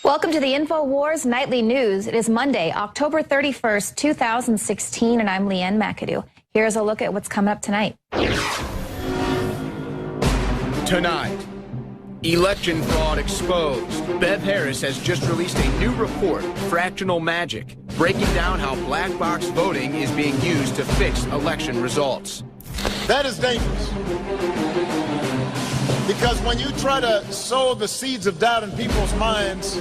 Welcome to the InfoWars Nightly News. It is Monday, October 31st, 2016, and I'm Leanne McAdoo. Here's a look at what's coming up tonight. Tonight, election fraud exposed. Bev Harris has just released a new report, Fractional Magic, breaking down how black box voting is being used to fix election results. That is dangerous. Because when you try to sow the seeds of doubt in people's minds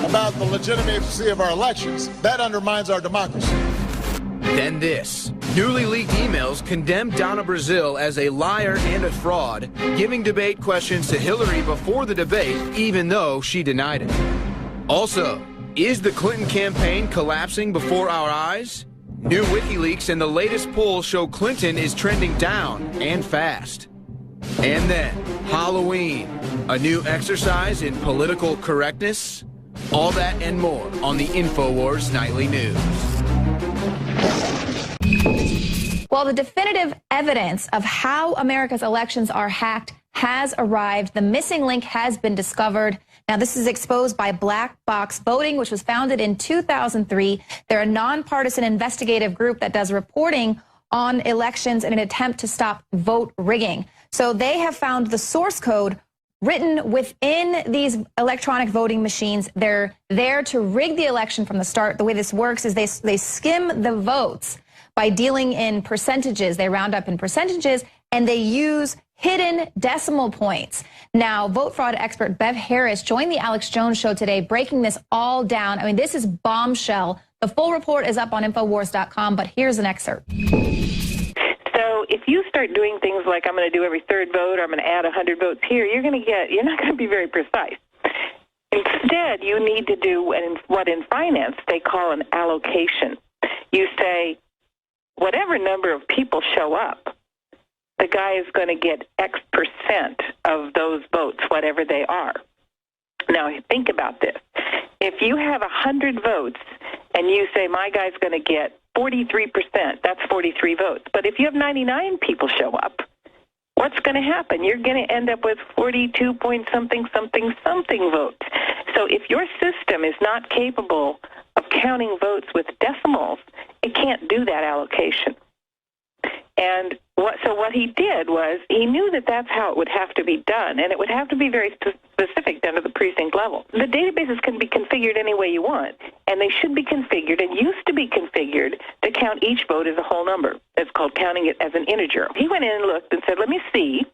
about the legitimacy of our elections, that undermines our democracy. Then this. Newly leaked emails condemned Donna Brazile as a liar and a fraud, giving debate questions to Hillary before the debate, even though she denied it. Also, is the Clinton campaign collapsing before our eyes? New WikiLeaks and the latest polls show Clinton is trending down and fast. And then, Halloween, a new exercise in political correctness? All that and more on the InfoWars Nightly News. Well, the definitive evidence of how America's elections are hacked has arrived. The missing link has been discovered. Now, this is exposed by Black Box Voting, which was founded in 2003. They're a nonpartisan investigative group that does reporting on elections in an attempt to stop vote rigging. So they have found the source code written within these electronic voting machines. They're there to rig the election from the start. The way this works is they skim the votes by dealing in percentages. They round up in percentages, and they use hidden decimal points. Now, vote fraud expert Bev Harris joined the Alex Jones Show today, breaking this all down. I mean, this is bombshell. The full report is up on InfoWars.com, but here's an excerpt. So if you start doing things like I'm going to do every third vote, or I'm going to add 100 votes here, you're not going to be very precise. Instead, you need to do what in finance they call an allocation. You say, whatever number of people show up, the guy is going to get X percent of those votes, whatever they are. Now, think about this. If you have 100 votes and you say my guy's going to get 43%, that's 43 votes. But if you have 99 people show up, what's going to happen? You're going to end up with 42 point something votes. So if your system is not capable of counting votes with decimals, it can't do that allocation. And what he did was he knew that that's how it would have to be done, and it would have to be very specific down to the precinct level. The databases can be configured any way you want, and they should be configured and used to be configured to count each vote as a whole number. It's called counting it as an integer. He went in and looked and said, let me see.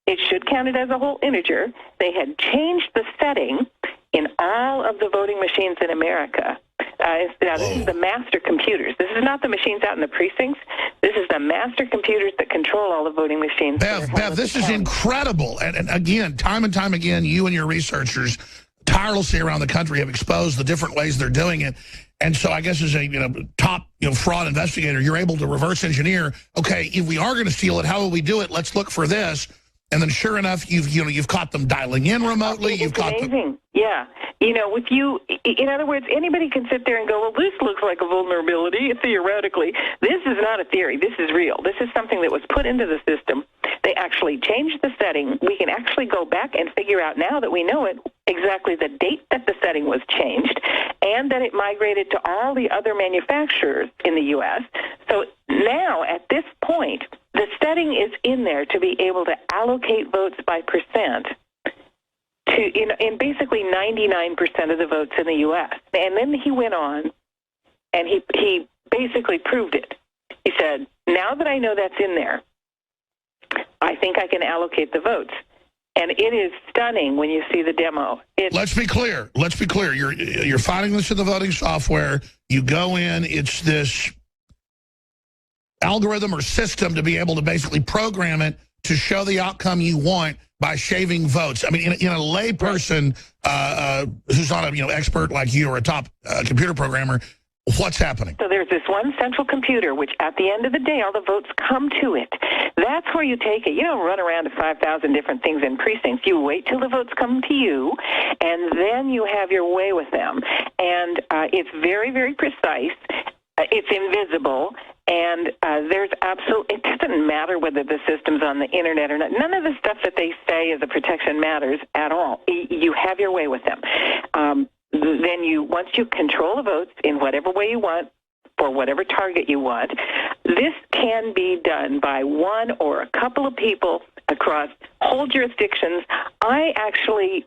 It should count it as a whole integer. They had changed the setting in all of the voting machines in America. Now, this is the master computers. This is not the machines out in the precincts. This is the master computers that control all the voting machines. Bev, this is incredible. And again, time and time again, you and your researchers tirelessly around the country have exposed the different ways they're doing it. And so I guess as a top fraud investigator, you're able to reverse engineer, okay, if we are going to steal it, how will we do it? Let's look for this. And then sure enough, you've caught them dialing in remotely. It's amazing. Yeah. In other words, anybody can sit there and go, well, this looks like a vulnerability, theoretically. This is not a theory. This is real. This is something that was put into the system. They actually changed the setting. We can actually go back and figure out now that we know it, exactly the date that the setting was changed, and that it migrated to all the other manufacturers in the U.S. So now, at this point, the setting is in there to be able to allocate votes by percent in basically 99% of the votes in the U.S. And then he went on, and he basically proved it. He said, now that I know that's in there, I think I can allocate the votes. And it is stunning when you see the demo. Let's be clear. You're finding this in the voting software. You go in, it's this algorithm or system to be able to basically program it to show the outcome you want by shaving votes. I mean, in a lay person who's not a expert like you or a top computer programmer, what's happening? So there's this one central computer, which at the end of the day, all the votes come to it. That's where you take it. You don't run around to 5,000 different things in precincts. You wait till the votes come to you, and then you have your way with them. And it's very, very precise. It's invisible. And there's absolutely, it doesn't matter whether the system's on the internet or not. None of the stuff that they say as a protection matters at all. You have your way with them. Then once you control the votes in whatever way you want, for whatever target you want, this can be done by one or a couple of people across whole jurisdictions. I actually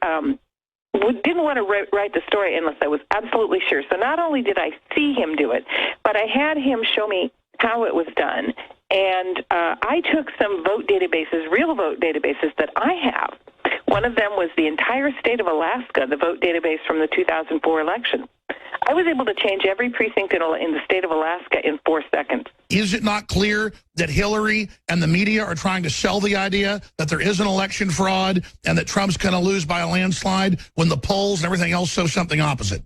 didn't want to write the story unless I was absolutely sure. So not only did I see him do it, but I had him show me how it was done. And I took some vote databases, real vote databases that I have. One of them was the entire state of Alaska, the vote database from the 2004 election. I was able to change every precinct in the state of Alaska in 4 seconds. Is it not clear that Hillary and the media are trying to sell the idea that there is an election fraud and that Trump's going to lose by a landslide when the polls and everything else show something opposite?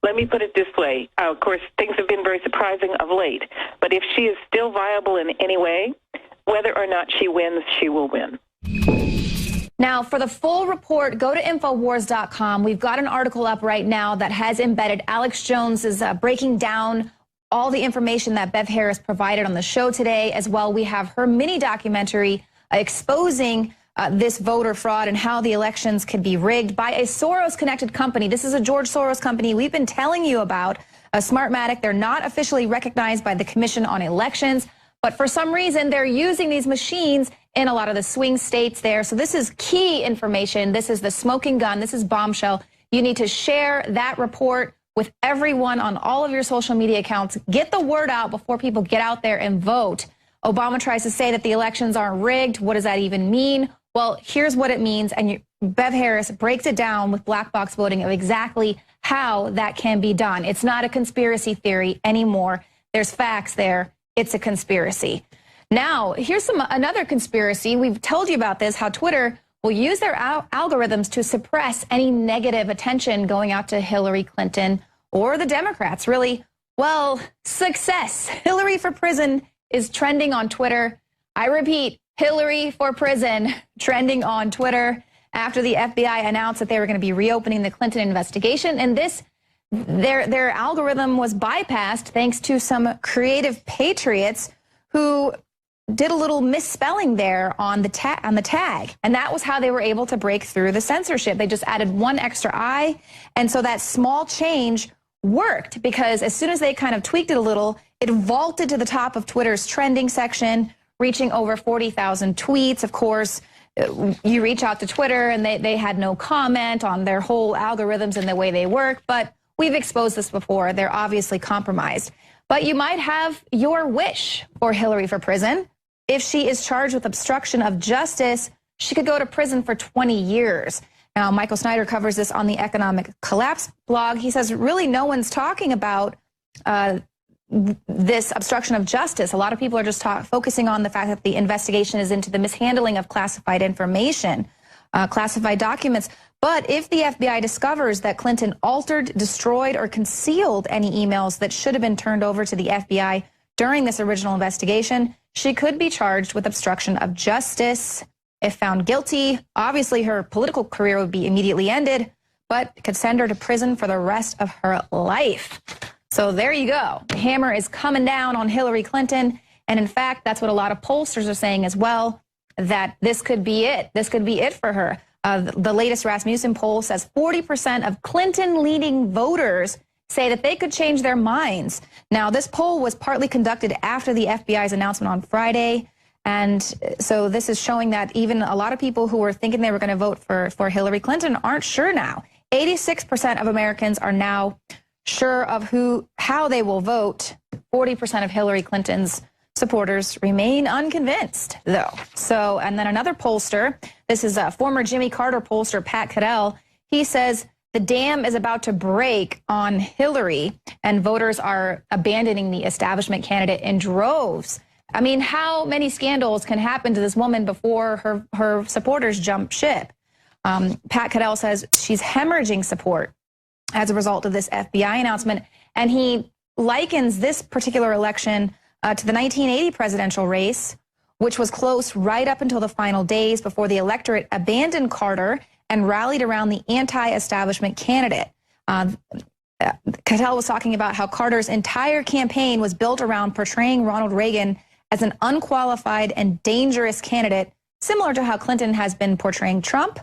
Let me put it this way. Of course, things have been very surprising of late. But if she is still viable in any way, whether or not she wins, she will win. Now, for the full report, go to INFOWARS.com. We've got an article up right now that has embedded. Alex Jones is breaking down all the information that Bev Harris provided on the show today. As well, we have her mini documentary exposing this voter fraud and how the elections could be rigged by a Soros-connected company. This is a George Soros company we've been telling you about, Smartmatic. They're not officially recognized by the Commission on Elections, but for some reason, they're using these machines in a lot of the swing states there. So this is key information. This is the smoking gun. This is bombshell. You need to share that report with everyone on all of your social media accounts. Get the word out before people get out there and vote. Obama tries to say that the elections aren't rigged. What does that even mean? Well, here's what it means. And Bev Harris breaks it down with black box voting of exactly how that can be done. It's not a conspiracy theory anymore. There's facts there. It's a conspiracy. Now, here's another conspiracy. We've told you about this, how Twitter will use their algorithms to suppress any negative attention going out to Hillary Clinton or the Democrats. Really, well, success. Hillary for prison is trending on Twitter. I repeat, Hillary for prison trending on Twitter after the FBI announced that they were going to be reopening the Clinton investigation. And their algorithm was bypassed thanks to some creative patriots who did a little misspelling there on the tag. And that was how they were able to break through the censorship. They just added one extra I. And so that small change worked because as soon as they kind of tweaked it a little, it vaulted to the top of Twitter's trending section, reaching over 40,000 tweets. Of course, you reach out to Twitter and they had no comment on their whole algorithms and the way they work. But we've exposed this before. They're obviously compromised. But you might have your wish for Hillary for prison. If she is charged with obstruction of justice, she could go to prison for 20 years. Now, Michael Snyder covers this on the Economic Collapse blog. He says really no one's talking about this obstruction of justice. A lot of people are just focusing on the fact that the investigation is into the mishandling of classified information, classified documents. But if the FBI discovers that Clinton altered, destroyed, or concealed any emails that should have been turned over to the FBI during this original investigation, she could be charged with obstruction of justice. If found guilty, obviously her political career would be immediately ended, but could send her to prison for the rest of her life. So there you go. The hammer is coming down on Hillary Clinton. And in fact, that's what a lot of pollsters are saying as well, that this could be it. This could be it for her. The latest Rasmussen poll says 40% of Clinton-leaning voters say that they could change their minds. Now, this poll was partly conducted after the FBI's announcement on Friday. And so this is showing that even a lot of people who were thinking they were going to vote for Hillary Clinton aren't sure now. 86% of Americans are now sure of how they will vote. 40% of Hillary Clinton's supporters remain unconvinced, though. So, and then another pollster, this is former Jimmy Carter pollster Pat Caddell. He says the dam is about to break on Hillary, and voters are abandoning the establishment candidate in droves. I mean, how many scandals can happen to this woman before her supporters jump ship? Pat Caddell says she's hemorrhaging support as a result of this FBI announcement, and he likens this particular election to the 1980 presidential race, which was close right up until the final days before the electorate abandoned Carter and rallied around the anti-establishment candidate. Cattell was talking about how Carter's entire campaign was built around portraying Ronald Reagan as an unqualified and dangerous candidate, similar to how Clinton has been portraying Trump.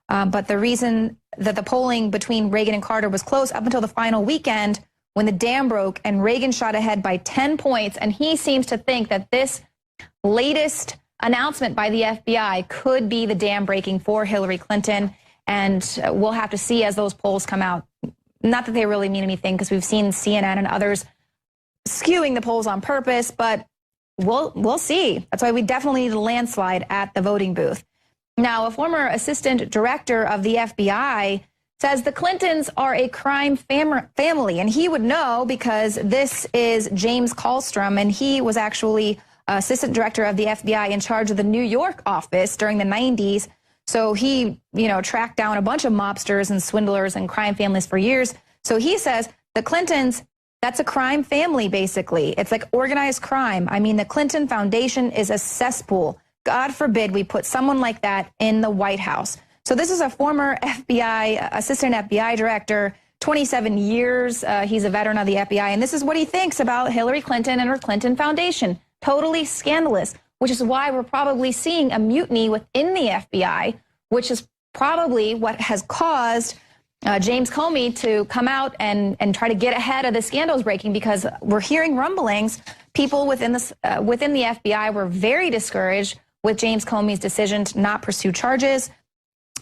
But the reason that the polling between Reagan and Carter was close up until the final weekend when the dam broke and Reagan shot ahead by 10 points. And he seems to think that this latest announcement by the FBI could be the dam breaking for Hillary Clinton. And we'll have to see as those polls come out. Not that they really mean anything, because we've seen CNN and others skewing the polls on purpose, but we'll see. That's why we definitely need a landslide at the voting booth. Now, a former assistant director of the FBI says the Clintons are a crime family, and he would know because this is James Kallstrom, and he was actually assistant director of the FBI in charge of the New York office during the 90s. So he, tracked down a bunch of mobsters and swindlers and crime families for years. So he says the Clintons, that's a crime family, basically. It's like organized crime. I mean, the Clinton Foundation is a cesspool. God forbid we put someone like that in the White House. So this is a former assistant FBI director, 27 years. He's a veteran of the FBI. And this is what he thinks about Hillary Clinton and her Clinton Foundation. Totally scandalous, which is why we're probably seeing a mutiny within the FBI, which is probably what has caused James Comey to come out and try to get ahead of the scandals breaking, because we're hearing rumblings. People within the FBI were very discouraged with James Comey's decision to not pursue charges.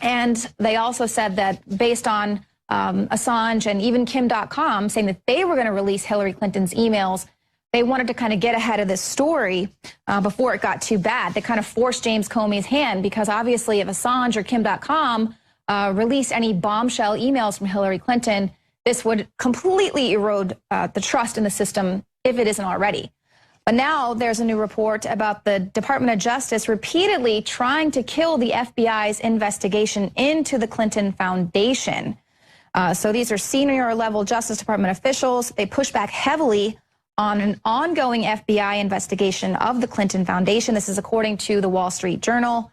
And they also said that based on Assange and even Kim.com saying that they were going to release Hillary Clinton's emails, they wanted to kind of get ahead of this story before it got too bad. They kind of forced James Comey's hand, because obviously if Assange or Kim.com released any bombshell emails from Hillary Clinton, this would completely erode the trust in the system if it isn't already. But now there's a new report about the Department of Justice repeatedly trying to kill the FBI's investigation into the Clinton Foundation. So these are senior level Justice Department officials. They push back heavily on an ongoing FBI investigation of the Clinton Foundation. This is according to the Wall Street Journal.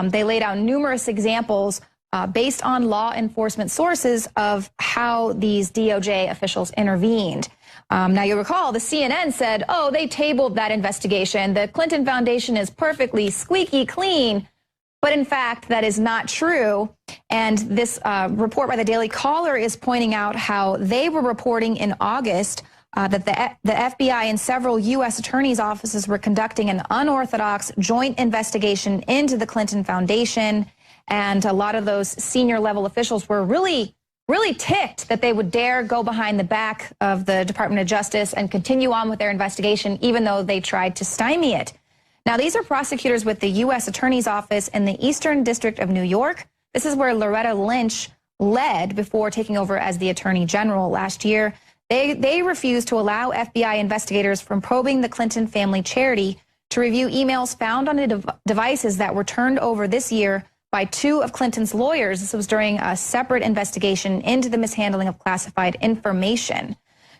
They laid out numerous examples based on law enforcement sources of how these DOJ officials intervened. Now, you'll recall the CNN said, oh, they tabled that investigation. The Clinton Foundation is perfectly squeaky clean. But in fact, that is not true. And this report by the Daily Caller is pointing out how they were reporting in August that the FBI and several U.S. attorneys' offices were conducting an unorthodox joint investigation into the Clinton Foundation. And a lot of those senior level officials were really ticked that they would dare go behind the back of the Department of Justice and continue on with their investigation, even though they tried to stymie it. Now, these are prosecutors with the U.S. Attorney's Office in the Eastern District of New York. This is where Loretta Lynch led before taking over as the Attorney General last year. They refused to allow FBI investigators from probing the Clinton family charity to review emails found on the devices that were turned over this year by two of Clinton's lawyers. This was during a separate investigation into the mishandling of classified information.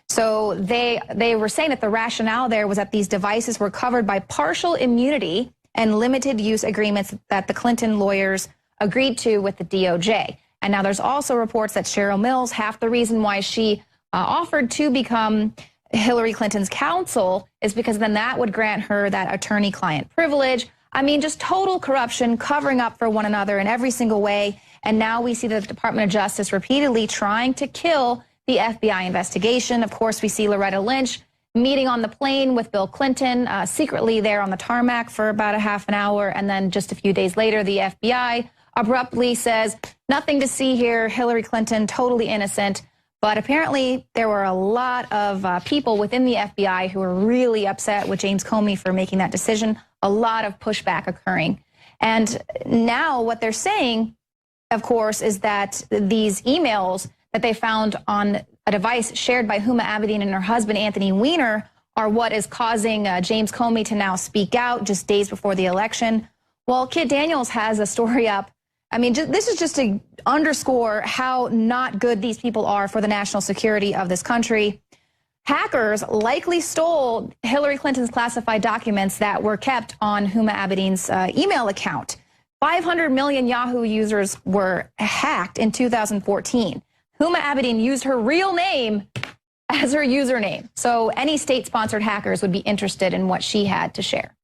So they were saying that the rationale there was that these devices were covered by partial immunity and limited use agreements that the Clinton lawyers agreed to with the DOJ. And now there's also reports that Cheryl Mills, half the reason why she offered to become Hillary Clinton's counsel is because then that would grant her that attorney-client privilege. I mean, just total corruption, covering up for one another in every single way. And now we see the Department of Justice repeatedly trying to kill the FBI investigation. Of course, we see Loretta Lynch meeting on the plane with Bill Clinton, secretly there on the tarmac for about a half an hour. And then just a few days later, the FBI abruptly says, nothing to see here, Hillary Clinton, totally innocent. But apparently there were a lot of people within the FBI who were really upset with James Comey for making that decision. A lot of pushback occurring. And now what they're saying, of course, is that these emails that they found on a device shared by Huma Abedin and her husband, Anthony Weiner, are what is causing James Comey to now speak out just days before the election. Well, Kit Daniels has a story up. I mean, this is just to underscore how not good these people are for the national security of this country. Hackers likely stole Hillary Clinton's classified documents that were kept on Huma Abedin's email account. 500 million Yahoo users were hacked in 2014. Huma Abedin used her real name as her username. So any state-sponsored hackers would be interested in what she had to share.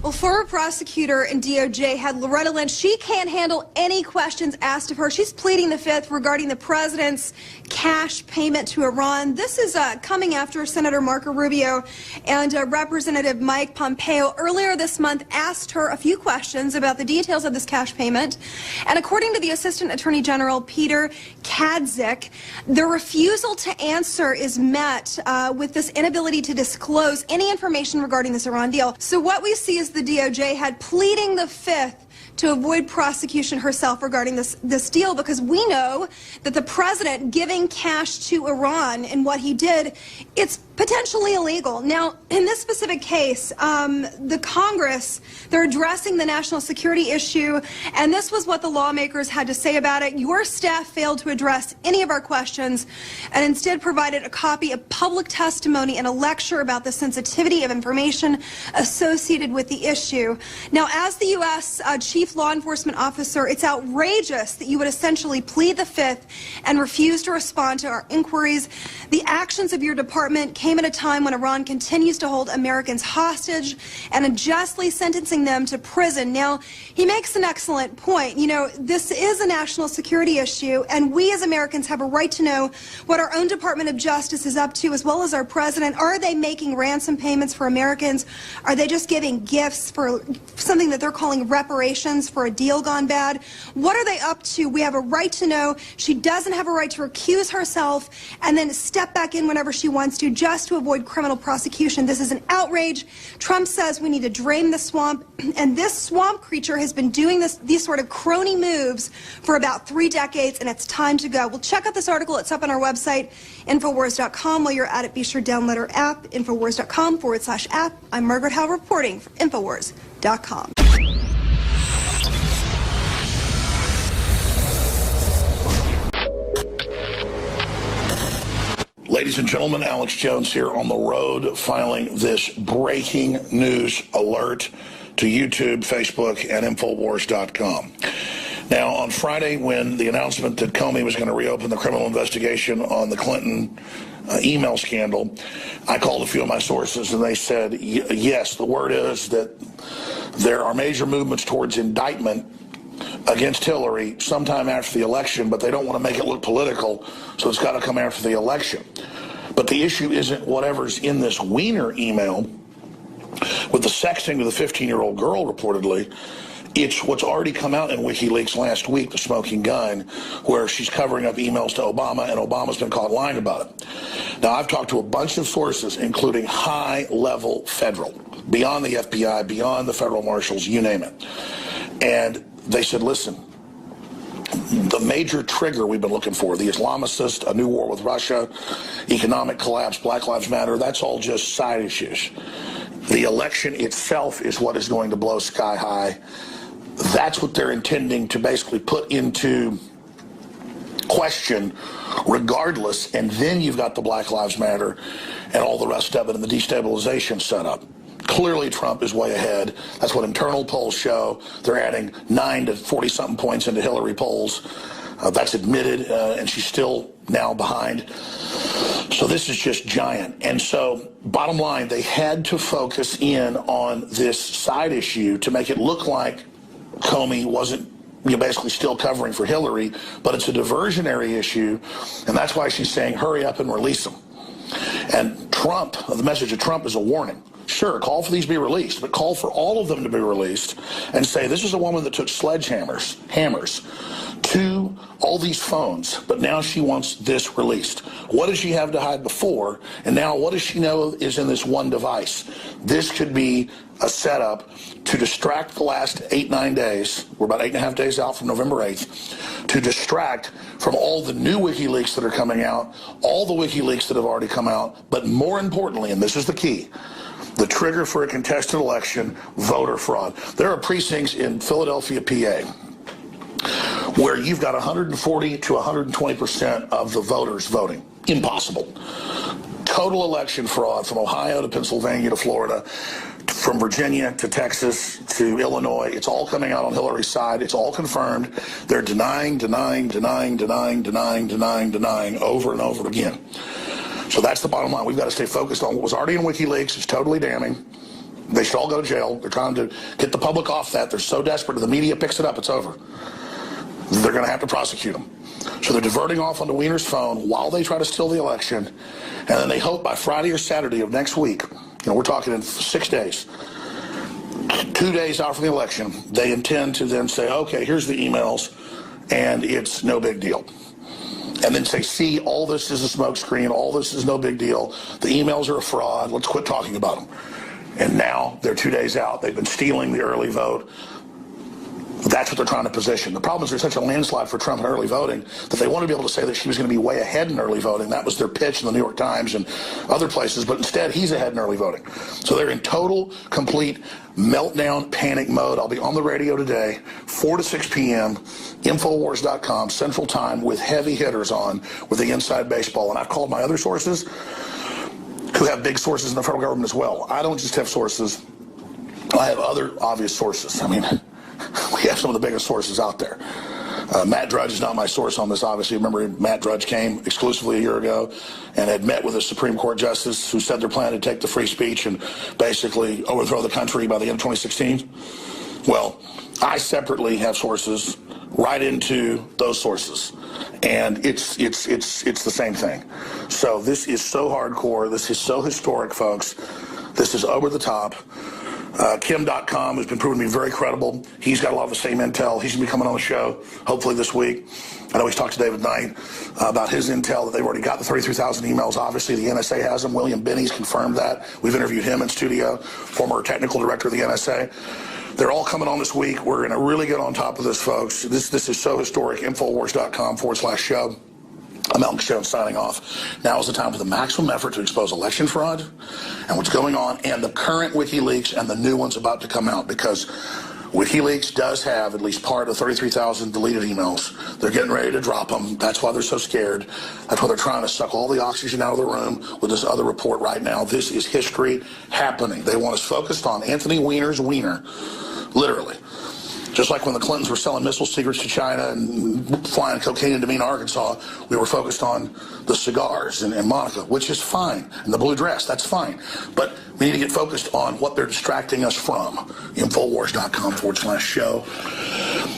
Well, former prosecutor and DOJ head Loretta Lynch, she can't handle any questions asked of her. She's pleading the fifth regarding the president's cash payment to Iran. This is coming after Senator Marco Rubio and Representative Mike Pompeo earlier this month asked her a few questions about the details of this cash payment. And according to the Assistant Attorney General, Peter Kadzik, the refusal to answer is met with this inability to disclose any information regarding this Iran deal. So what we see is the DOJ had pleading the fifth to avoid prosecution herself regarding this deal, because we know that the president giving cash to Iran and what he did, it's potentially illegal. Now, in this specific case, the Congress, they're addressing the national security issue, and this was what the lawmakers had to say about it. Your staff failed to address any of our questions and instead provided a copy of public testimony and a lecture about the sensitivity of information associated with the issue. Now, as the U.S. Chief Law Enforcement Officer, it's outrageous that you would essentially plead the fifth and refuse to respond to our inquiries. The actions of your department came at a time when Iran continues to hold Americans hostage and unjustly sentencing them to prison. Now, he makes an excellent point. You know, this is a national security issue, and we as Americans have a right to know what our own Department of Justice is up to, as well as our president. Are they making ransom payments for Americans? Are they just giving gifts for something that they're calling reparations for a deal gone bad? What are they up to? We have a right to know. She doesn't have a right to recuse herself and then step back in whenever she wants to, just to avoid criminal prosecution. This is an outrage. Trump says we need to drain the swamp, and this swamp creature has been doing these sort of crony moves for about 3 decades, and it's time to go. Well, check out this article. It's up on our website, INFOWARS.com. While you're at it, be sure to download our app, INFOWARS.com/app. I'm Margaret Howe reporting for INFOWARS.com. Ladies and gentlemen, Alex Jones here on the road, filing this breaking news alert to YouTube, Facebook, and InfoWars.com. Now, on Friday, when the announcement that Comey was going to reopen the criminal investigation on the Clinton email scandal, I called a few of my sources, and they said, yes, the word is that there are major movements towards indictment against Hillary sometime after the election, but they don't want to make it look political, so it's got to come after the election. But the issue isn't whatever's in this Wiener email with the sexting of the 15-year-old girl, reportedly. It's what's already come out in WikiLeaks last week, the smoking gun, where she's covering up emails to Obama, and Obama's been caught lying about it. Now, I've talked to a bunch of sources, including high-level federal, beyond the FBI, beyond the federal marshals, you name it. And they said, listen, the major trigger we've been looking for, the Islamicist, a new war with Russia, economic collapse, Black Lives Matter, that's all just side issues. The election itself is what is going to blow sky high. That's what they're intending to basically put into question regardless, and then you've got the Black Lives Matter and all the rest of it and the destabilization setup. Clearly, Trump is way ahead. That's what internal polls show. They're adding 9 to 40-something points into Hillary polls. That's admitted, and she's still now behind. So this is just giant. And so, bottom line, they had to focus in on this side issue to make it look like Comey wasn't basically still covering for Hillary, but it's a diversionary issue, and that's why she's saying, hurry up and release them. And Trump, the message of Trump is a warning. Sure, call for these to be released, but call for all of them to be released and say, this is a woman that took hammers to all these phones, but now she wants this released. What did she have to hide before? And now what does she know is in this one device? This could be a setup to distract the last 8-9 days. We're about 8.5 days out from November 8th, to distract from all the new WikiLeaks that are coming out, all the WikiLeaks that have already come out, but more importantly, and this is the key, the trigger for a contested election, voter fraud. There are precincts in Philadelphia, PA, where you've got 140 to 120% of the voters voting. Impossible. total election fraud from Ohio to Pennsylvania to Florida, from Virginia to Texas to Illinois. It's all coming out on Hillary's side. It's all confirmed. They're denying over and over again. So that's the bottom line. We've got to stay focused on what was already in WikiLeaks. It's totally damning. They should all go to jail. They're trying to get the public off that. They're so desperate. If the media picks it up, it's over. They're going to have to prosecute them. So they're diverting off onto Weiner's phone while they try to steal the election. And then they hope by Friday or Saturday of next week, we're talking in 6 days, 2 days out from the election, they intend to then say, okay, here's the emails, and it's no big deal. And then say, see, all this is a smokescreen, all this is no big deal, the emails are a fraud, let's quit talking about them. And now they're 2 days out. They've been stealing the early vote. That's what they're trying to position. The problem is there's such a landslide for Trump in early voting that they want to be able to say that she was going to be way ahead in early voting. That was their pitch in the New York Times and other places, but instead he's ahead in early voting. So they're in total, complete meltdown, panic mode. I'll be on the radio today, 4 to 6 p.m., Infowars.com, Central Time, with heavy hitters on with the Inside Baseball. And I've called my other sources who have big sources in the federal government as well. I don't just have sources. I have other obvious sources. I mean, we have some of the biggest sources out there. Matt Drudge is not my source on this, obviously. Remember, Matt Drudge came exclusively a year ago and had met with a Supreme Court justice who said they're planning to take the free speech and basically overthrow the country by the end of 2016. Well, I separately have sources right into those sources, and it's the same thing. So this is so hardcore. This is so historic, folks. This is over the top. Kim.com has been proven to be very credible. He's got a lot of the same intel. He's going to be coming on the show hopefully this week. I know he's talked to David Knight about his intel that they've already got the 33,000 emails. Obviously, the NSA has them. William Binney's confirmed that. We've interviewed him in studio, former technical director of the NSA. They're all coming on this week. We're going to really get on top of this, folks. This is so historic. Infowars.com/show. I'm Elton Jones signing off. Now is the time for the maximum effort to expose election fraud and what's going on, and the current WikiLeaks and the new ones about to come out, because WikiLeaks does have at least part of 33,000 deleted emails. They're getting ready to drop them. That's why they're so scared. That's why they're trying to suck all the oxygen out of the room with this other report right now. This is history happening. They want us focused on Anthony Weiner's wiener, literally. Just like when the Clintons were selling missile secrets to China and flying cocaine into Mena, Arkansas, we were focused on the cigars and Monica, which is fine, and the blue dress, that's fine. But we need to get focused on what they're distracting us from. Infowars.com/show.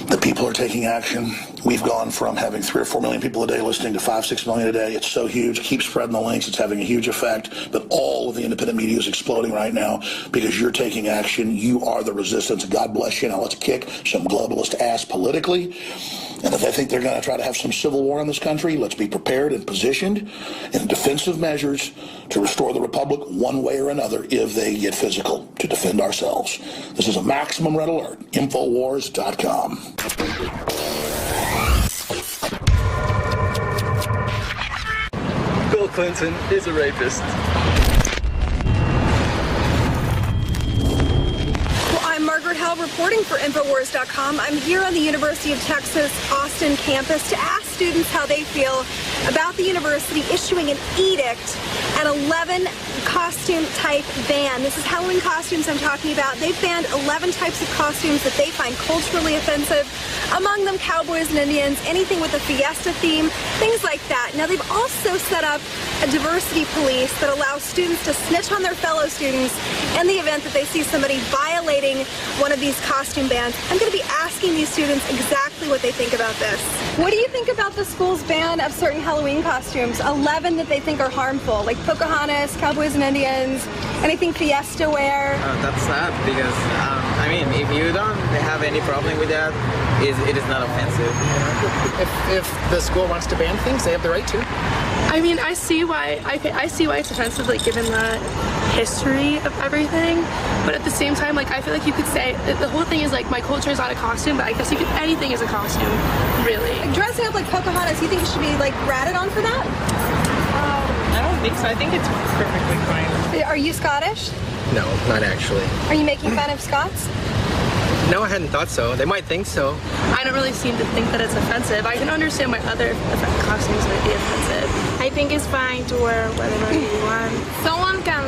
The people are taking action. We've gone from having 3 or 4 million people a day listening to 5-6 million a day. It's so huge. Keep spreading the links. It's having a huge effect. But all of the independent media is exploding right now because you're taking action. You are the resistance. God bless you. Now let's kick some globalist ass politically. And if they think they're going to try to have some civil war in this country, let's be prepared and positioned in defensive measures to restore the republic one way or another if they get physical to defend ourselves. This is a maximum red alert. Infowars.com. Bill Clinton is a rapist. I'm Margaret Howell reporting for Infowars.com. I'm here on the University of Texas Austin campus to ask students how they feel about the university issuing an edict, an 11 costume type ban. This is Halloween costumes I'm talking about. They've banned 11 types of costumes that they find culturally offensive. Among them, cowboys and Indians, anything with a fiesta theme, things like that. Now, they've also set up a diversity police that allows students to snitch on their fellow students in the event that they see somebody violating one of these costume bans. I'm going to be asking these students exactly what they think about this. What do you think about the school's ban of certain Halloween costumes? 11 that they think are harmful, like Pocahontas, cowboys and Indians, anything fiesta wear? That's sad because, I mean, if you don't have any problem with that, it is not offensive. If the school wants to ban things, they have the right to. I mean, I see why it's offensive, like, given the history of everything, but at the same time, like, I feel like you could say the whole thing is like my culture is not a costume, but I guess anything is a costume, really. Like, dressing up like Pocahontas, you think you should be like ratted on for that? I don't think so. I think it's perfectly fine. Are you Scottish? No, not actually. Are you making fun of Scots? No, I hadn't thought so. They might think so. I don't really seem to think that it's offensive. I can understand why other costumes might be offensive. I think it's fine to wear whatever they want. Someone can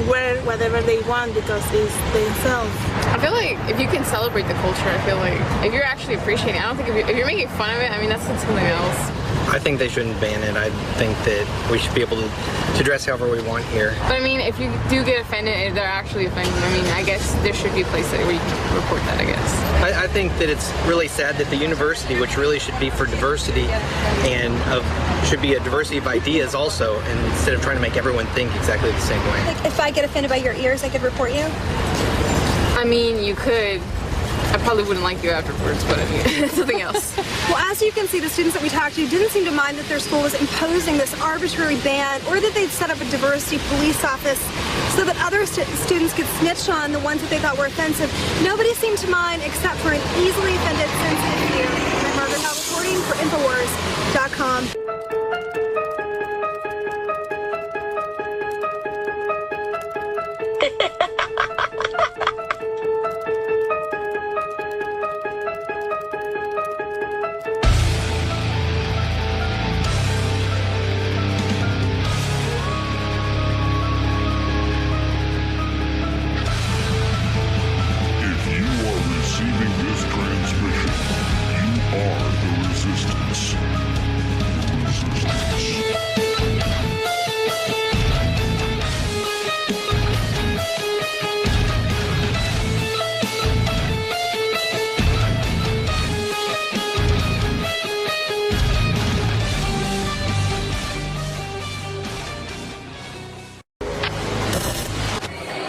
wear whatever they want because it's themselves. I feel like if you can celebrate the culture, I feel like if you're actually appreciating it, I don't think if you're making fun of it, I mean, that's something else. I think they shouldn't ban it. I think that we should be able to dress however we want here. But I mean, if you do get offended, if they're actually offended, I mean, I guess there should be a place where you can report that, I guess. I think that it's really sad that the university, which really should be for diversity and should be a diversity of ideas also, and instead of trying to make everyone think exactly the same way. Like if I get offended by your ears, I could report you? I mean, you could. I probably wouldn't like you afterwards, but I mean, it's something else. Well, as you can see, the students that we talked to didn't seem to mind that their school was imposing this arbitrary ban, or that they'd set up a diversity police office so that other students could snitch on the ones that they thought were offensive. Nobody seemed to mind except for an easily offended, sensitive few. I'm Margaret Howe reporting for INFOWARS.com.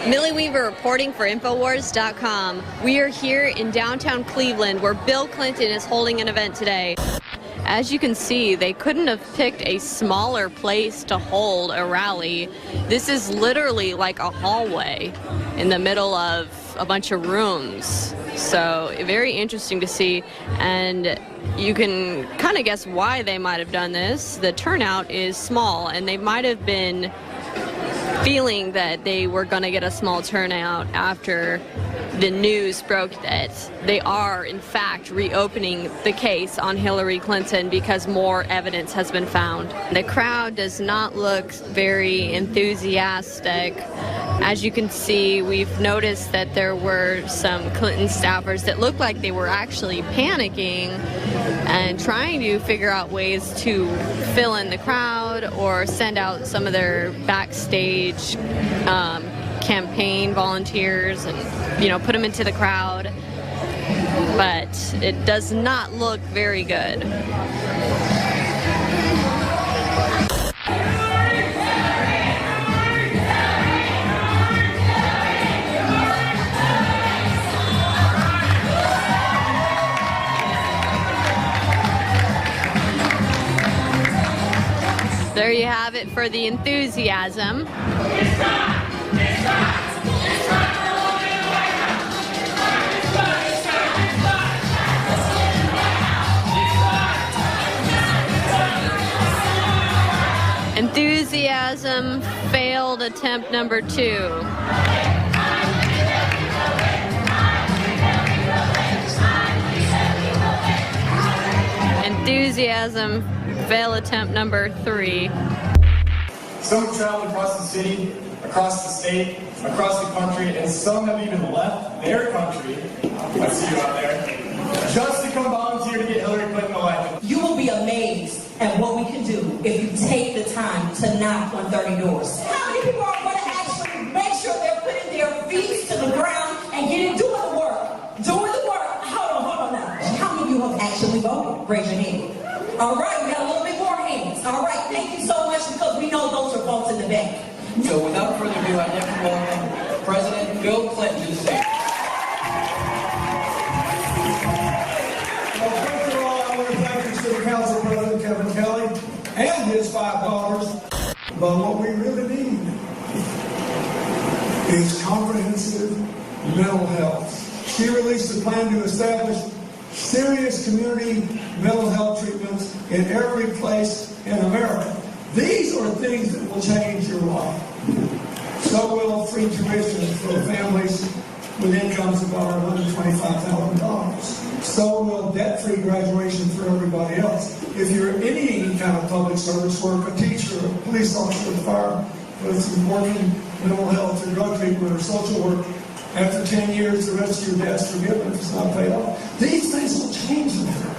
Millie Weaver reporting for INFOWARS.com. We are here in downtown Cleveland where Bill Clinton is holding an event today. As you can see, they couldn't have picked a smaller place to hold a rally. This is literally like a hallway in the middle of a bunch of rooms. So very interesting to see, and you can kind of guess why they might have done this. The turnout is small, and they might have been feeling that they were going to get a small turnout after the news broke that they are, in fact, reopening the case on Hillary Clinton because more evidence has been found. The crowd does not look very enthusiastic. As you can see, we've noticed that there were some Clinton staffers that looked like they were actually panicking and trying to figure out ways to fill in the crowd or send out some of their backstage campaign volunteers and, you know, put them into the crowd. But it does not look very good. There you have it for the enthusiasm. Enthusiasm, failed attempt number 2. Enthusiasm, fail attempt number 3. Some have traveled across the city, across the state, across the country, and some have even left their country, I see you out there, just to come volunteer to get Hillary Clinton elected. You will be amazed at what we can do if you take the time to knock on 30 doors. How many people are going to actually make sure they're putting their feet to the ground and doing the work? Doing the work. Hold on now. How many of you have actually voted? Raise your hand. All right, we got a little bit more hands. All right, thank you so much because we know those are votes in the bank. So without further ado, I next welcome President Bill Clinton to the stage. Well, first of all, I want to thank the City Council President Kevin Kelly and his 5 daughters. But what we really need is comprehensive mental health. She released a plan to establish serious community mental health treatments in every place in America. These are things that will change your life. So will free tuition for families with incomes above $125,000. So will debt-free graduation for everybody else. If you're in any kind of public service work, a teacher, a police officer, a fire, some working mental health or drug treatment or social work, after 10 years, the rest of your debt's forgiven if it's not paid off. These things will change them.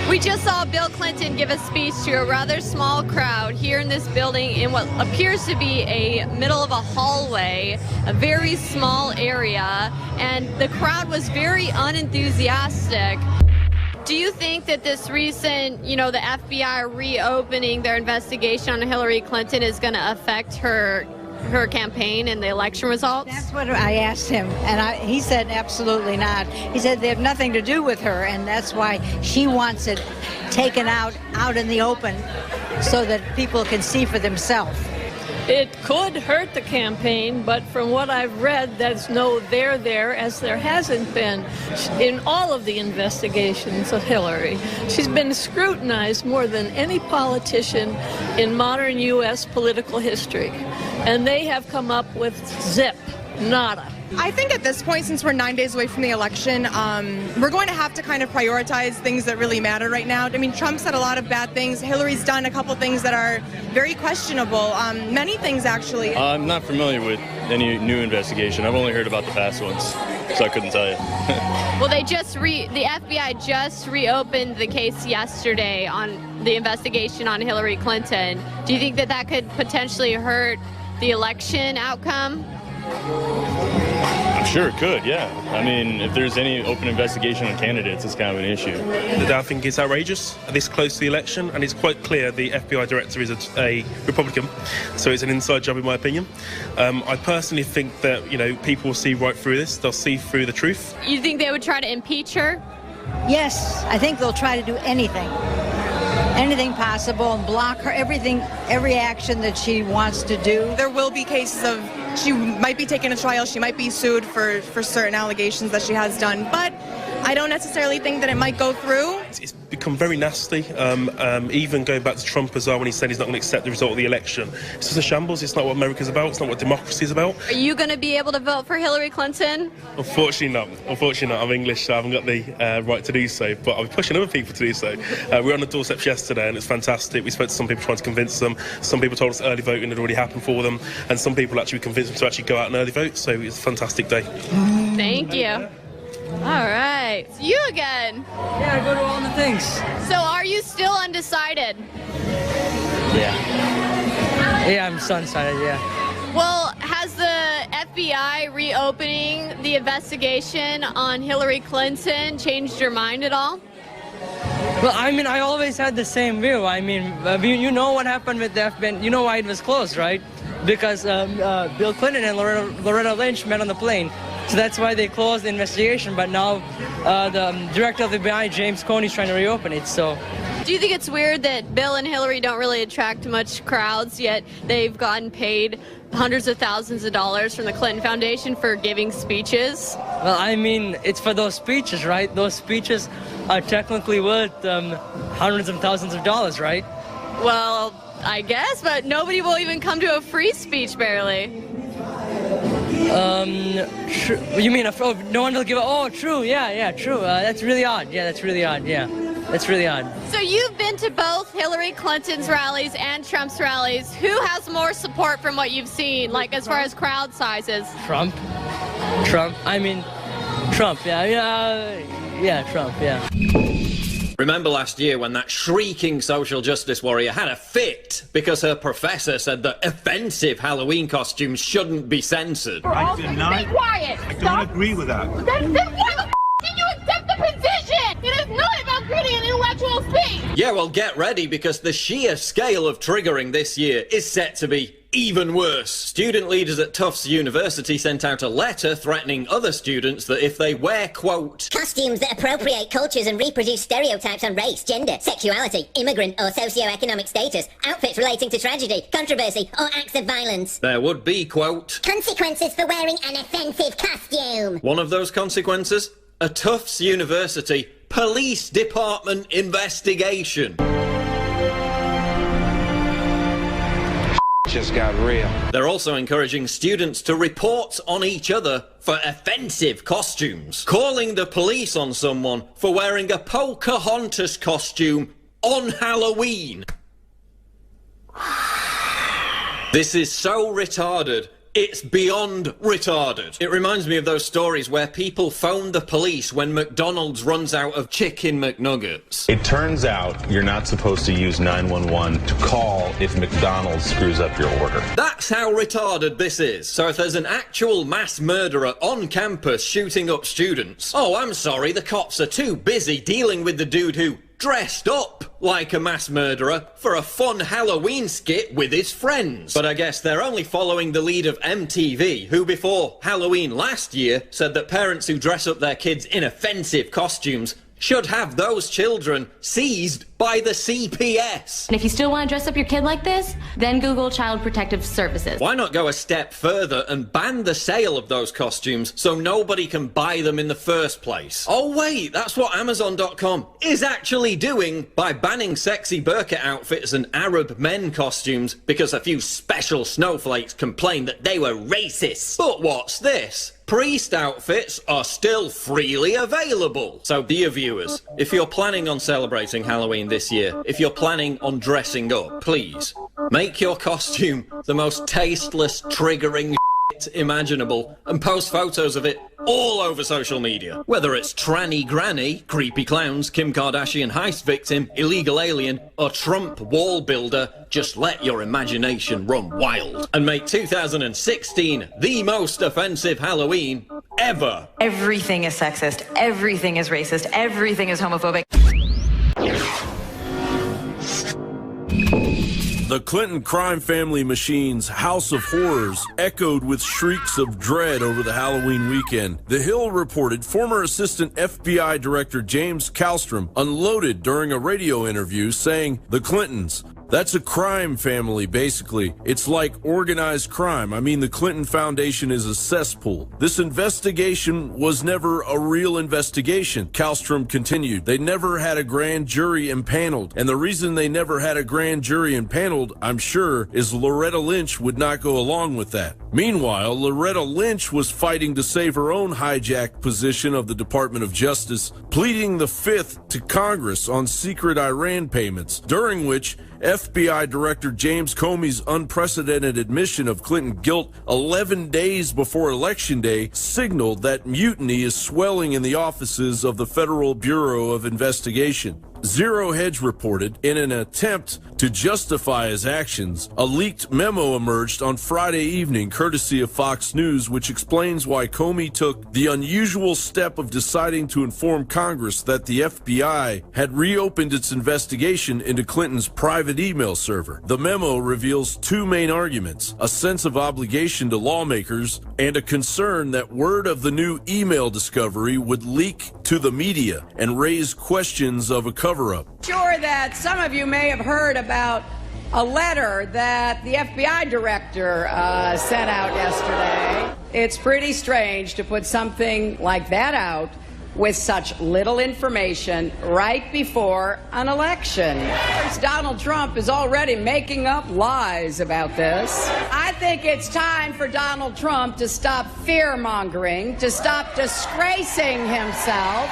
We just saw Bill Clinton give a speech to a rather small crowd here in this building in what appears to be a middle of a hallway, a very small area, and the crowd was very unenthusiastic. Do you think that this recent, the FBI reopening their investigation on Hillary Clinton is going to affect her campaign and the election results? That's what I asked him, and he said absolutely not. He said they have nothing to do with her, and that's why she wants it taken out in the open so that people can see for themselves. It could hurt the campaign, but from what I've read, there's no there, as there hasn't been in all of the investigations of Hillary. She's been scrutinized more than any politician in modern U.S. political history, and they have come up with zip, nada. I think at this point, since we're 9 days away from the election, we're going to have to kind of prioritize things that really matter right now. I mean, Trump said a lot of bad things. Hillary's done a couple things that are very questionable, many things actually. I'm not familiar with any new investigation. I've only heard about the past ones, so I couldn't tell you. Well, the FBI just reopened the case yesterday on the investigation on Hillary Clinton. Do you think that could potentially hurt the election outcome? I'm sure it could, yeah. I mean, if there's any open investigation on candidates, it's kind of an issue. I think it's outrageous this close to the election, and it's quite clear the FBI director is a Republican, so it's an inside job in my opinion. I personally think that, people will see right through this. They'll see through the truth. You think they would try to impeach her? Yes, I think they'll try to do anything possible and block her, every action that she wants to do. There will be cases of she might be taken to trial, she might be sued for certain allegations that she has done, but I don't necessarily think that it might go through. It's become very nasty, even going back to Trump as well when he said he's not going to accept the result of the election. It's just a shambles. It's not what America's about. It's not what democracy is about. Are you going to be able to vote for Hillary Clinton? Unfortunately not. I'm English, so I haven't got the right to do so, but I'll be pushing other people to do so. We were on the doorsteps yesterday and it's fantastic. We spoke to some people trying to convince them. Some people told us early voting had already happened for them, and some people actually convinced them to actually go out and early vote, so it's a fantastic day. Thank you. All right. It's you again. Yeah, I go to all the things. So are you still undecided? Yeah, I'm still undecided, yeah. Well, has the FBI reopening the investigation on Hillary Clinton changed your mind at all? Well, I mean, I always had the same view. I mean, you know what happened with the FBI. You know why it was closed, right? Because Bill Clinton and Loretta Lynch met on the plane. So that's why they closed the investigation. But now the director of the FBI, James Comey, is trying to reopen it. So, do you think it's weird that Bill and Hillary don't really attract much crowds, yet they've gotten paid hundreds of thousands of dollars from the Clinton Foundation for giving speeches? Well, I mean, it's for those speeches, right? Those speeches are technically worth hundreds of thousands of dollars, right? Well, I guess, but nobody will even come to a free speech, barely. You mean no one will give? Oh, true. Yeah, true. That's really odd. Yeah, that's really odd. Yeah, that's really odd. So you've been to both Hillary Clinton's rallies and Trump's rallies. Who has more support from what you've seen, like as far as crowd sizes? Trump. I mean, Trump. Yeah, Trump. Yeah. Remember last year when that shrieking social justice warrior had a fit because her professor said that offensive Halloween costumes shouldn't be censored? Stay quiet! I don't agree with that. Then why the did you accept the position? It is not about creating an intellectual space! Yeah, well, get ready because the sheer scale of triggering this year is set to be even worse. Student leaders at Tufts University sent out a letter threatening other students that if they wear, quote, costumes that appropriate cultures and reproduce stereotypes on race, gender, sexuality, immigrant or socio-economic status, outfits relating to tragedy, controversy or acts of violence, there would be, quote, consequences for wearing an offensive costume. One of those consequences? A Tufts University Police Department investigation. just got real. They're also encouraging students to report on each other for offensive costumes, calling the police on someone for wearing a Pocahontas costume on Halloween. This is so retarded. It's beyond retarded. It reminds me of those stories where people phone the police when McDonald's runs out of chicken McNuggets. It turns out you're not supposed to use 911 to call if McDonald's screws up your order. That's how retarded this is. So if there's an actual mass murderer on campus shooting up students, oh, I'm sorry, the cops are too busy dealing with the dude who dressed up like a mass murderer for a fun Halloween skit with his friends. But I guess they're only following the lead of MTV, who before Halloween last year said that parents who dress up their kids in offensive costumes should have those children seized by the CPS. And if you still want to dress up your kid like this, then Google Child Protective Services. Why not go a step further and ban the sale of those costumes so nobody can buy them in the first place? Oh wait, that's what Amazon.com is actually doing by banning sexy burqa outfits and Arab men costumes because a few special snowflakes complained that they were racist. But what's this? Priest outfits are still freely available. So dear viewers, if you're planning on celebrating Halloween this year, if you're planning on dressing up, please make your costume the most tasteless, triggering shit imaginable and post photos of it all over social media. Whether it's tranny granny, creepy clowns, Kim Kardashian heist victim, illegal alien, or Trump wall builder, just let your imagination run wild and make 2016 the most offensive Halloween ever. Everything is sexist, everything is racist, everything is homophobic. The Clinton crime family machine's House of Horrors echoed with shrieks of dread over the Halloween weekend. The Hill reported former Assistant FBI Director James Kallstrom unloaded during a radio interview saying, "The Clintons, that's a crime family, basically. It's like organized crime. I mean, the Clinton Foundation is a cesspool. This investigation was never a real investigation," Kallstrom continued. "They never had a grand jury impaneled. And the reason they never had a grand jury impaneled, I'm sure, is Loretta Lynch would not go along with that." Meanwhile, Loretta Lynch was fighting to save her own hijacked position of the Department of Justice, pleading the Fifth to Congress on secret Iran payments, during which FBI Director James Comey's unprecedented admission of Clinton guilt 11 days before Election Day signaled that mutiny is swelling in the offices of the Federal Bureau of Investigation. Zero Hedge reported, in an attempt to justify his actions, a leaked memo emerged on Friday evening, courtesy of Fox News, which explains why Comey took the unusual step of deciding to inform Congress that the FBI had reopened its investigation into Clinton's private email server. The memo reveals two main arguments: a sense of obligation to lawmakers and a concern that word of the new email discovery would leak to the media and raise questions of a cover-up. Sure that some of you may have heard about a letter that the FBI director sent out yesterday. It's pretty strange to put something like that out with such little information right before an election. Donald Trump is already making up lies about this. I think it's time for Donald Trump to stop fear-mongering, to stop disgracing himself,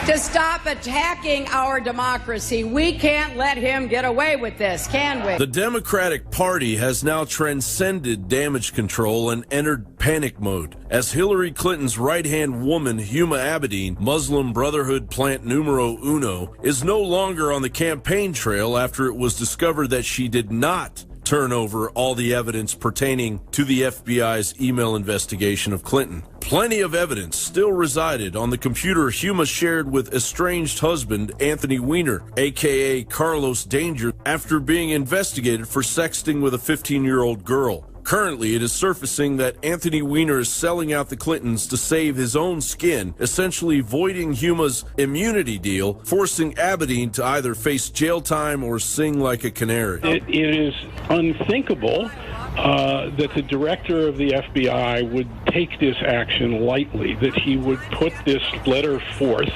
to stop attacking our democracy. We can't let him get away with this, can we? The Democratic Party has now transcended damage control and entered panic mode, as Hillary Clinton's right-hand woman, Huma Abedin, Muslim Brotherhood plant numero uno, is no longer on the campaign trail after it was discovered that she did not turn over all the evidence pertaining to the FBI's email investigation of Clinton. Plenty of evidence still resided on the computer Huma shared with estranged husband Anthony Weiner, aka Carlos Danger, after being investigated for sexting with a 15-year-old girl. Currently, it is surfacing that Anthony Weiner is selling out the Clintons to save his own skin, essentially voiding Huma's immunity deal, forcing Abedin to either face jail time or sing like a canary. It is unthinkable that the director of the FBI would take this action lightly, that he would put this letter forth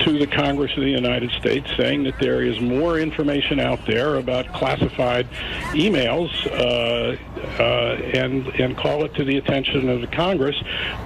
to the Congress of the United States saying that there is more information out there about classified emails and call it to the attention of the Congress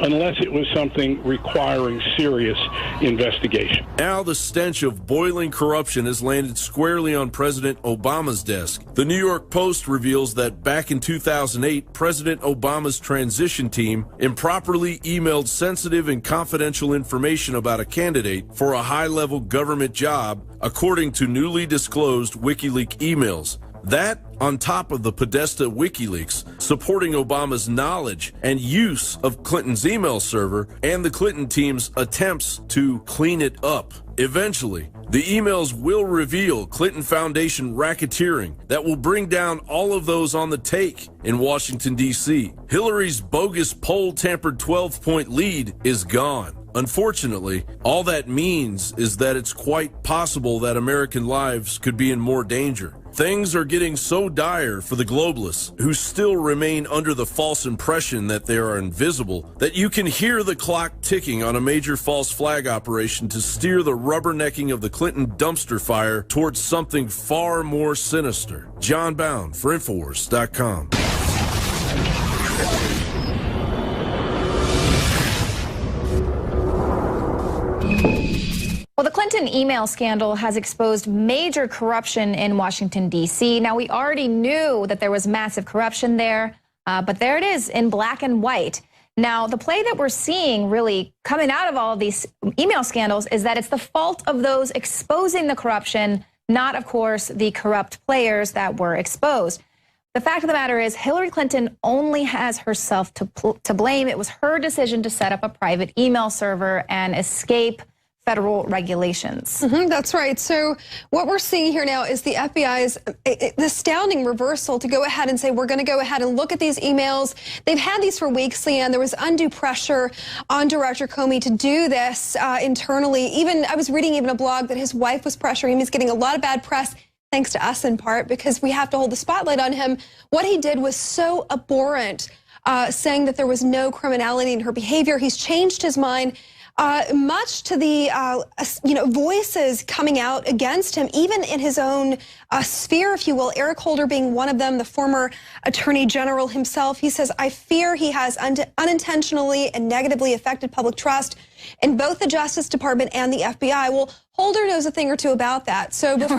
unless it was something requiring serious investigation. Now the stench of boiling corruption has landed squarely on President Obama's desk. The New York Post reveals that back in 2008, President Obama's transition team improperly emailed sensitive and confidential information about a candidate for a high-level government job, according to newly disclosed WikiLeaks emails. That, on top of the Podesta WikiLeaks, supporting Obama's knowledge and use of Clinton's email server and the Clinton team's attempts to clean it up. Eventually, the emails will reveal Clinton Foundation racketeering that will bring down all of those on the take in Washington, D.C. Hillary's bogus poll-tampered 12-point lead is gone. Unfortunately, all that means is that it's quite possible that American lives could be in more danger. Things are getting so dire for the globalists, who still remain under the false impression that they are invisible, that you can hear the clock ticking on a major false flag operation to steer the rubbernecking of the Clinton dumpster fire towards something far more sinister. John Bound for INFOWARS.com. Well, the Clinton email scandal has exposed major corruption in Washington, D.C. Now, we already knew that there was massive corruption there, but there it is in black and white. Now, the play that we're seeing really coming out of all of these email scandals is that it's the fault of those exposing the corruption, not, of course, the corrupt players that were exposed. The fact of the matter is Hillary Clinton only has herself to blame. It was her decision to set up a private email server and escape federal regulations. That's right. So what we're seeing here now is the FBI's astounding reversal to go ahead and say, we're going to go ahead and look at these emails. They've had these for weeks, Leanne. There was undue pressure on Director Comey to do this internally. Even I was reading even a blog that his wife was pressuring him. He's getting a lot of bad press, thanks to us in part, because we have to hold the spotlight on him. What he did was so abhorrent, saying that there was no criminality in her behavior. He's changed his mind. Much to the voices coming out against him, even in his own sphere, if you will, Eric Holder being one of them, the former Attorney General himself. He says, I fear he has unintentionally and negatively affected public trust in both the Justice Department and the FBI. Well, Holder knows a thing or two about that. So before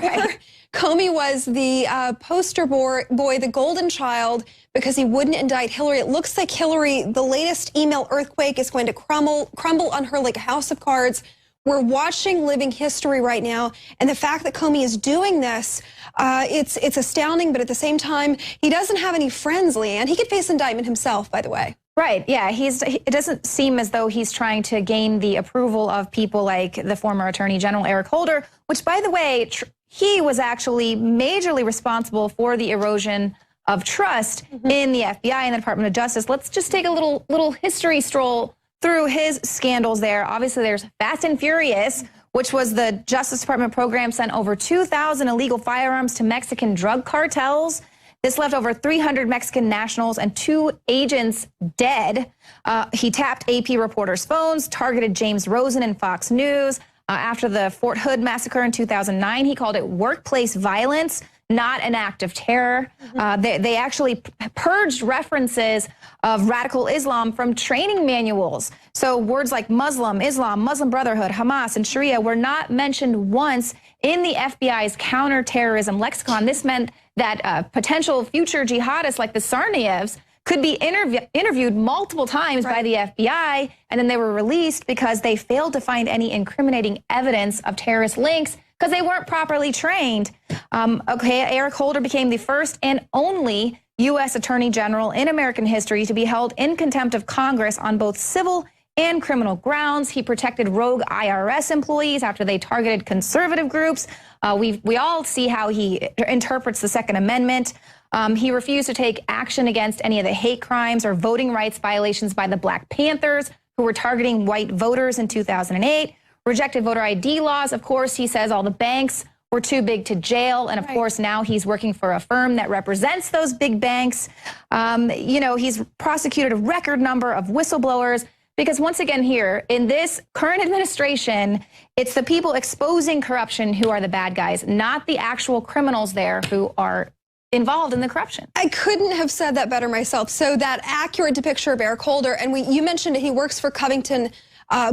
Comey was the poster boy, the golden child, because he wouldn't indict Hillary. It looks like Hillary, the latest email earthquake, is going to crumble on her like a house of cards. We're watching living history right now, and the fact that Comey is doing this, it's astounding. But at the same time, he doesn't have any friends, Leanne. He could face indictment himself, by the way. Right, yeah, it doesn't seem as though he's trying to gain the approval of people like the former Attorney General Eric Holder, which, by the way, he was actually majorly responsible for the erosion of trust in the FBI and the Department of Justice. Let's just take a little history stroll through his scandals there. Obviously, there's Fast and Furious, which was the Justice Department program sent over 2,000 illegal firearms to Mexican drug cartels. This left over 300 Mexican nationals and 2 agents dead. He tapped AP reporters' phones, targeted James Rosen and Fox News. After the Fort Hood massacre in 2009, he called it workplace violence, not an act of terror. They actually purged references of radical Islam from training manuals. So words like Muslim, Islam, Muslim Brotherhood, Hamas, and Sharia were not mentioned once in the FBI's counterterrorism lexicon. This meant that potential future jihadists like the Tsarnaevs could be interviewed multiple times by the FBI, and then they were released because they failed to find any incriminating evidence of terrorist links because they weren't properly trained. Eric Holder became the first and only U.S. Attorney General in American history to be held in contempt of Congress on both civil and criminal grounds. He protected rogue IRS employees after they targeted conservative groups. We all see how he interprets the Second Amendment. He refused to take action against any of the hate crimes or voting rights violations by the Black Panthers, who were targeting white voters in 2008. Rejected voter ID laws. Of course, he says all the banks were too big to jail. And of course, now he's working for a firm that represents those big banks. You know, he's prosecuted a record number of whistleblowers. Because once again here, in this current administration, it's the people exposing corruption who are the bad guys, not the actual criminals there who are involved in the corruption. I couldn't have said that better myself. So that accurate depiction of Eric Holder, and you mentioned it, he works for Covington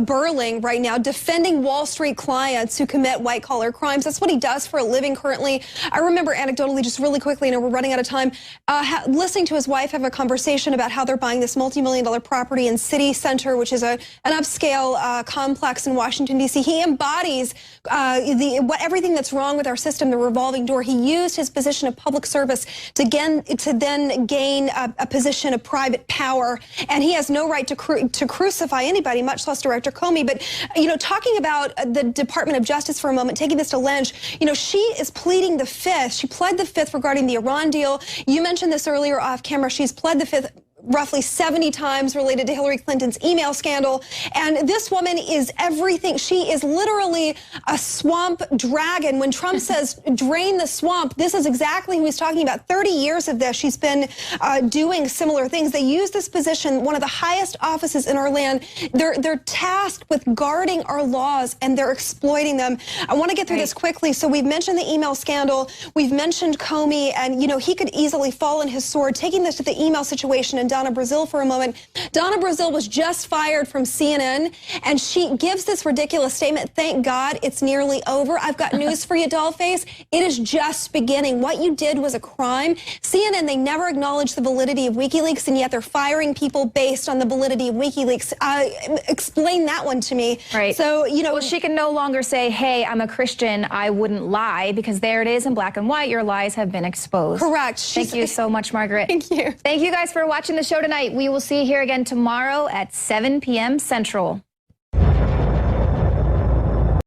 Burling right now, defending Wall Street clients who commit white-collar crimes. That's what he does for a living currently. I remember anecdotally, just really quickly, we're running out of time, listening to his wife have a conversation about how they're buying this multi-million-dollar property in City Center, which is an upscale complex in Washington, D.C. He embodies everything that's wrong with our system, the revolving door. He used his position of public service to then gain a position of private power, and he has no right to crucify anybody, much less Director Comey. But, you know, talking about the Department of Justice for a moment, taking this to Lynch, you know, she is pleading the fifth. She pled the fifth regarding the Iran deal. You mentioned this earlier off camera. She's pled the fifth roughly 70 times related to Hillary Clinton's email scandal. And this woman is everything. She is literally a swamp dragon. When Trump says drain the swamp, this is exactly who he's talking about. 30 years of this, she's been doing similar things. They use this position, one of the highest offices in our land. They're tasked with guarding our laws, and they're exploiting them. I want to get through this quickly. So we've mentioned the email scandal. We've mentioned Comey, and, you know, he could easily fall on his sword. Taking this to the email situation and Donna Brazile for a moment. Donna Brazile was just fired from CNN, and she gives this ridiculous statement, thank God it's nearly over. I've got news for you, dollface. It is just beginning. What you did was a crime. CNN, they never acknowledged the validity of WikiLeaks, and yet they're firing people based on the validity of WikiLeaks. Explain that one to me. Right. So, you know, well, she can no longer say, hey, I'm a Christian, I wouldn't lie, because there it is in black and white. Your lies have been exposed. Correct. Thank you so much, Margaret. Thank you. Thank you guys for watching the show tonight. We will see you here again tomorrow at 7 p.m. Central.